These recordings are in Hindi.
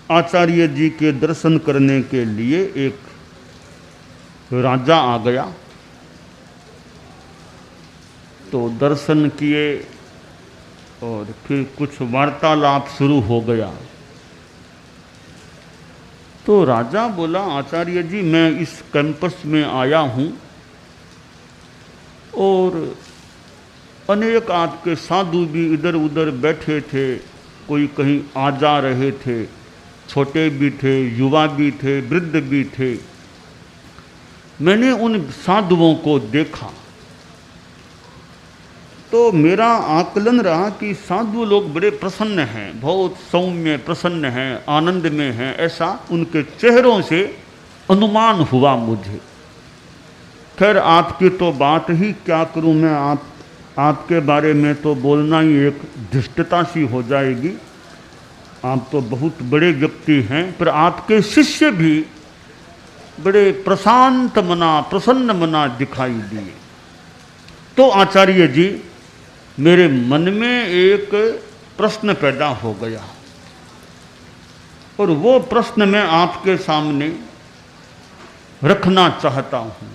आचार्य जी के दर्शन करने के लिए एक राजा आ गया। तो दर्शन किए और फिर कुछ वार्तालाप शुरू हो गया। तो राजा बोला, आचार्य जी मैं इस कैंपस में आया हूँ और अनेक आपके साधु भी इधर उधर बैठे थे, कोई कहीं आ जा रहे थे, छोटे भी थे, युवा भी थे, वृद्ध भी थे। मैंने उन साधुओं को देखा तो मेरा आकलन रहा कि साधु लोग बड़े प्रसन्न हैं, बहुत सौम्य प्रसन्न हैं, आनंद में हैं, ऐसा उनके चेहरों से अनुमान हुआ मुझे। खैर आपकी तो बात ही क्या करूं मैं, आपके बारे में तो बोलना ही एक धृष्टता सी हो जाएगी। आप तो बहुत बड़े व्यक्ति हैं, पर आपके शिष्य भी बड़े प्रशांत मना, प्रसन्न मना दिखाई दिए। तो आचार्य जी मेरे मन में एक प्रश्न पैदा हो गया और वो प्रश्न मैं आपके सामने रखना चाहता हूँ।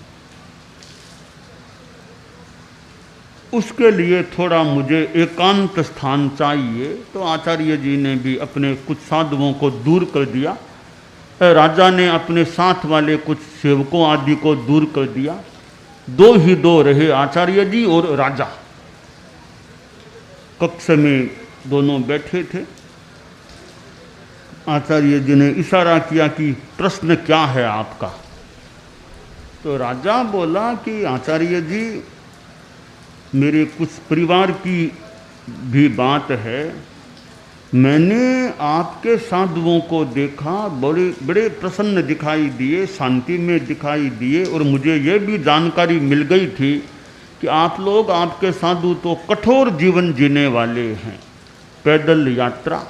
उसके लिए थोड़ा मुझे एकांत स्थान चाहिए। तो आचार्य जी ने भी अपने कुछ साधुओं को दूर कर दिया, राजा ने अपने साथ वाले कुछ सेवकों आदि को दूर कर दिया। दो ही दो रहे, आचार्य जी और राजा। कक्ष में दोनों बैठे थे। आचार्य जी ने इशारा किया कि प्रश्न क्या है आपका। तो राजा बोला कि आचार्य जी मेरे कुछ परिवार की भी बात है। मैंने आपके साधुओं को देखा, बड़े बड़े प्रसन्न दिखाई दिए, शांति में दिखाई दिए, और मुझे ये भी जानकारी मिल गई थी कि आप लोग, आपके साधु तो कठोर जीवन जीने वाले हैं। पैदल यात्रा,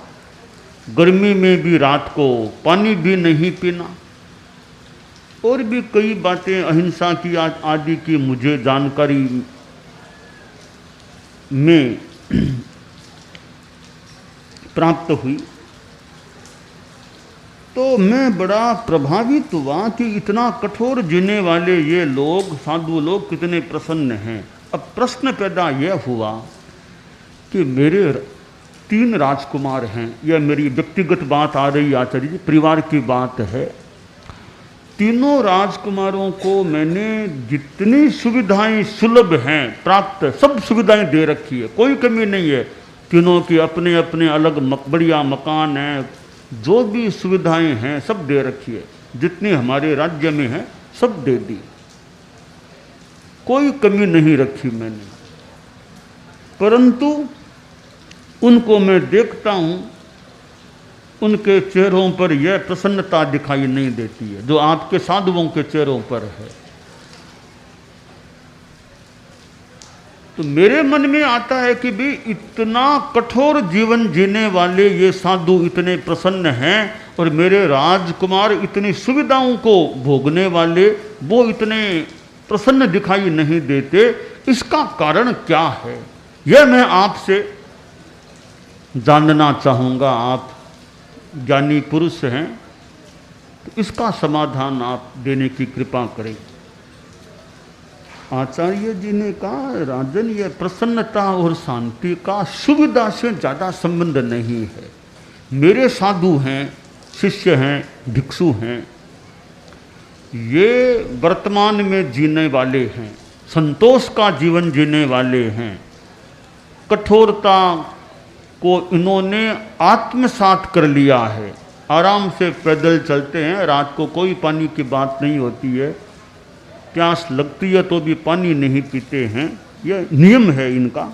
गर्मी में भी रात को पानी भी नहीं पीना, और भी कई बातें अहिंसा की आदि की मुझे जानकारी में प्राप्त हुई। तो मैं बड़ा प्रभावित हुआ कि इतना कठोर जीने वाले ये लोग, साधु लोग कितने प्रसन्न हैं। अब प्रश्न पैदा यह हुआ कि मेरे 3 राजकुमार हैं। यह मेरी व्यक्तिगत बात आ रही आचार्य जी, परिवार की बात है। तीनों राजकुमारों को मैंने जितनी सुविधाएं सुलभ हैं प्राप्त, सब सुविधाएं दे रखी है, कोई कमी नहीं है। तीनों की अपने अपने अलग बढ़िया मकान हैं, जो भी सुविधाएं हैं सब दे रखी है, जितनी हमारे राज्य में है सब दे दी, कोई कमी नहीं रखी मैंने। परंतु उनको मैं देखता हूं, उनके चेहरों पर यह प्रसन्नता दिखाई नहीं देती है जो आपके साधुओं के चेहरों पर है। तो मेरे मन में आता है कि भी इतना कठोर जीवन जीने वाले ये साधु इतने प्रसन्न हैं, और मेरे राजकुमार इतनी सुविधाओं को भोगने वाले वो इतने प्रसन्न दिखाई नहीं देते। इसका कारण क्या है, यह मैं आपसे जानना चाहूँगा। आप ज्ञानी पुरुष हैं, तो इसका समाधान आप देने की कृपा करें। आचार्य जी ने कहा, राजन, यह प्रसन्नता और शांति का सुविधा से ज़्यादा संबंध नहीं है। मेरे साधु हैं, शिष्य हैं, भिक्षु हैं, ये वर्तमान में जीने वाले हैं, संतोष का जीवन जीने वाले हैं। कठोरता को इन्होंने आत्मसात कर लिया है। आराम से पैदल चलते हैं, रात को कोई पानी की बात नहीं होती है, प्यास लगती है तो भी पानी नहीं पीते हैं, यह नियम है इनका।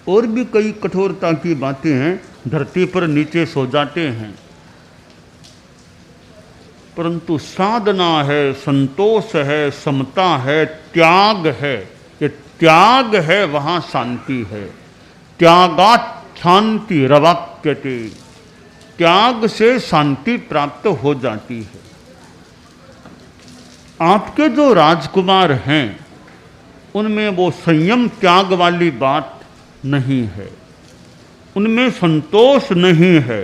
और भी कई कठोरता की बातें हैं, धरती पर नीचे सो जाते हैं। परंतु साधना है, संतोष है, समता है, त्याग है। ये त्याग है, वहाँ शांति है। त्यागात् शांति रवाक्यते, त्याग से शांति प्राप्त हो जाती है। आपके जो राजकुमार हैं उनमें वो संयम त्याग वाली बात नहीं है, उनमें संतोष नहीं है।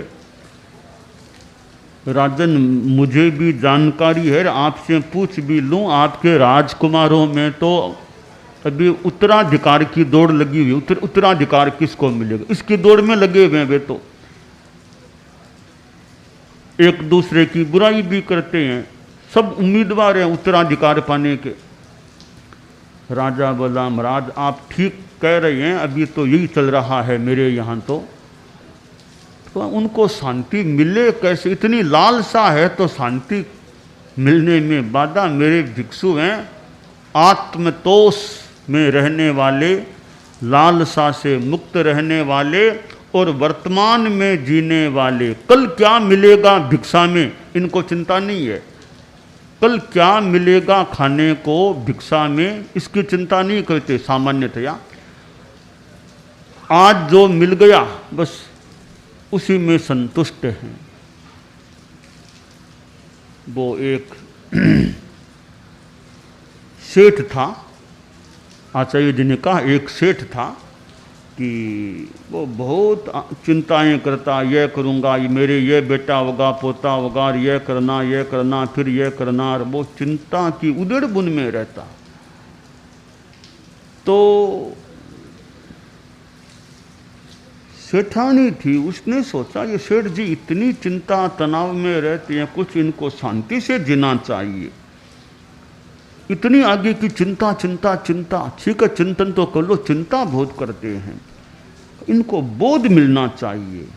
राजन, मुझे भी जानकारी है, आपसे पूछ भी लूं, आपके राजकुमारों में तो अभी उत्तराधिकार की दौड़ लगी हुई, उत्तराधिकार किसको मिलेगा, इसकी दौड़ में लगे हुए हैं वे तो। एक दूसरे की बुराई भी करते हैं, सब उम्मीदवार हैं उत्तराधिकार पाने के। राजा बोला, महाराज आप ठीक कह रहे हैं, अभी तो यही चल रहा है मेरे यहाँ तो उनको शांति मिले कैसे, इतनी लालसा है तो शांति मिलने में बाधा। मेरे भिक्षु हैं आत्मतोष में रहने वाले, लालसा से मुक्त रहने वाले और वर्तमान में जीने वाले। कल क्या मिलेगा भिक्षा में इनको चिंता नहीं है, कल क्या मिलेगा खाने को भिक्षा में इसकी चिंता नहीं करते सामान्यतया। आज जो मिल गया बस उसी में संतुष्ट हैं। वो एक सेठ था, आचार्य जी ने कहा एक सेठ था कि वो बहुत चिंताएं करता, यह करूँगा, मेरे ये बेटा होगा, पोता होगा, यह करना फिर यह करना, और वो चिंता की उधेड़ बुन में रहता। तो सेठानी थी, उसने सोचा ये सेठ जी इतनी चिंता तनाव में रहते हैं, कुछ इनको शांति से जीना चाहिए। इतनी आगे की चिंता चिंता चिंता, ठीक है चिंतन तो कर लो, चिंता बहुत करते हैं, इनको बोध मिलना चाहिए।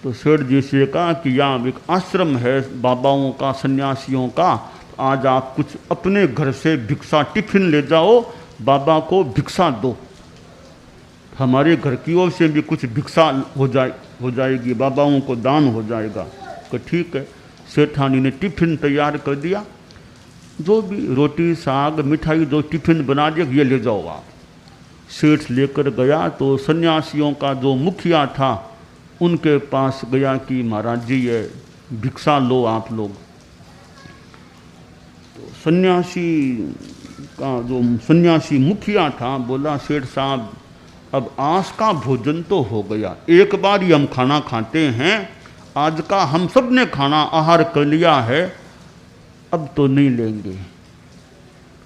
तो सेठ जी से कहा कि यहाँ एक आश्रम है बाबाओं का, सन्यासियों का, आज आप कुछ अपने घर से भिक्षा टिफिन ले जाओ, बाबा को भिक्षा दो, हमारे घर की ओर से भी कुछ भिक्षा हो जाएगी, बाबाओं को दान हो जाएगा। तो ठीक है, सेठानी ने टिफिन तैयार कर दिया, जो भी रोटी साग मिठाई जो टिफिन बना दिया, ये ले जाओ आप। सेठ लेकर गया तो सन्यासियों का जो मुखिया था उनके पास गया कि महाराज जी ये भिक्षा लो आप लोग। तो सन्यासी मुखिया था, बोला सेठ साहब अब आज का भोजन तो हो गया, एक बार ही हम खाना खाते हैं, आज का हम सब ने खाना आहार कर लिया है, अब तो नहीं लेंगे।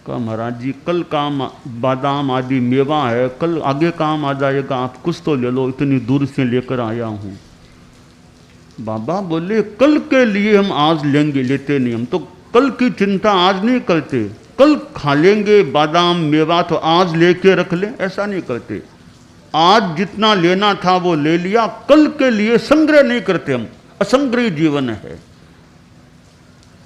कहा महाराज जी कल काम बादाम आदि मेवा है, कल आगे काम आ जाएगा, आप कुछ तो ले लो, इतनी दूर से लेकर आया हूँ। बाबा बोले कल के लिए हम आज लेंगे, लेते नहीं, हम तो कल की चिंता आज नहीं करते, कल खा लेंगे बादाम मेवा तो आज लेके रख ले, ऐसा नहीं करते। आज जितना लेना था वो ले लिया, कल के लिए संग्रह नहीं करते हम, असंग्रही जीवन है।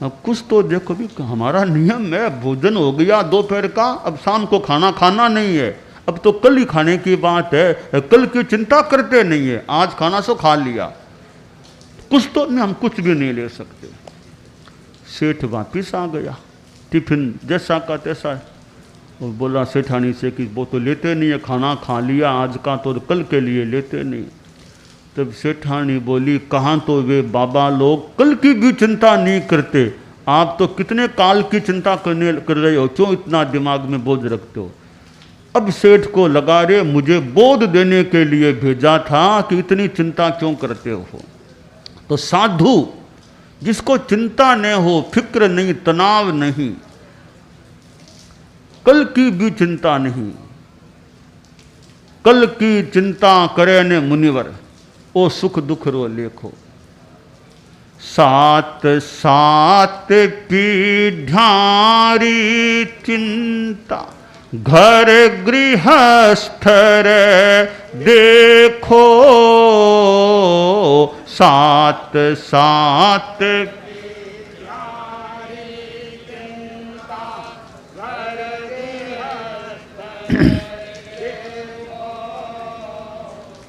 अब कुछ तो देखो भी, हमारा नियम है भोजन हो गया दोपहर का, अब शाम को खाना खाना नहीं है, अब तो कल ही खाने की बात है, कल की चिंता करते नहीं है, आज खाना सो खा लिया, कुछ तो नहीं, हम कुछ भी नहीं ले सकते। सेठ वापिस आ गया, टिफिन जैसा का तैसा है, और बोला सेठानी से कि वो तो लेते नहीं है, खाना खा लिया आज का तो कल के लिए लेते नहीं। तब सेठानी बोली कहाँ तो वे बाबा लोग कल की भी चिंता नहीं करते, आप तो कितने काल की चिंता कर रहे हो, क्यों इतना दिमाग में बोझ रखते हो। अब सेठ को लगा रे मुझे बोध देने के लिए भेजा था कि इतनी चिंता क्यों करते हो। तो साधु जिसको चिंता न हो, फिक्र नहीं, तनाव नहीं, कल की भी चिंता नहीं, कल की चिंता करे ने मुनिवर, ओ सुख दुख रो लेखो। सात सात पीढ़ारी चिंता, घर गृहस्थ देखो, सात सात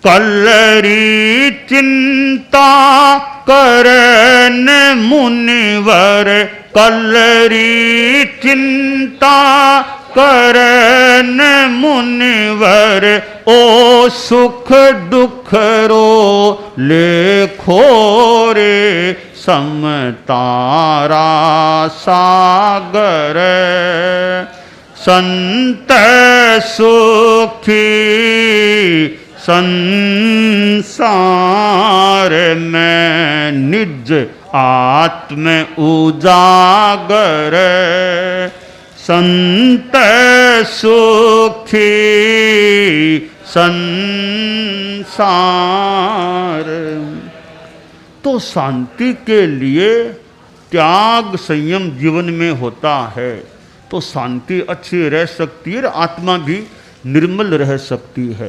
कलरी चिंता करन मुनिवर, कलरी चिंता करन मुनिवर, ओ सुख दुख रो लेखो रे, समतारा सागर, संत सुखी संसार में निज आत्म उजागर संत सुखी संसार। तो शांति के लिए त्याग संयम जीवन में होता है तो शांति अच्छी रह सकती है, आत्मा भी निर्मल रह सकती है।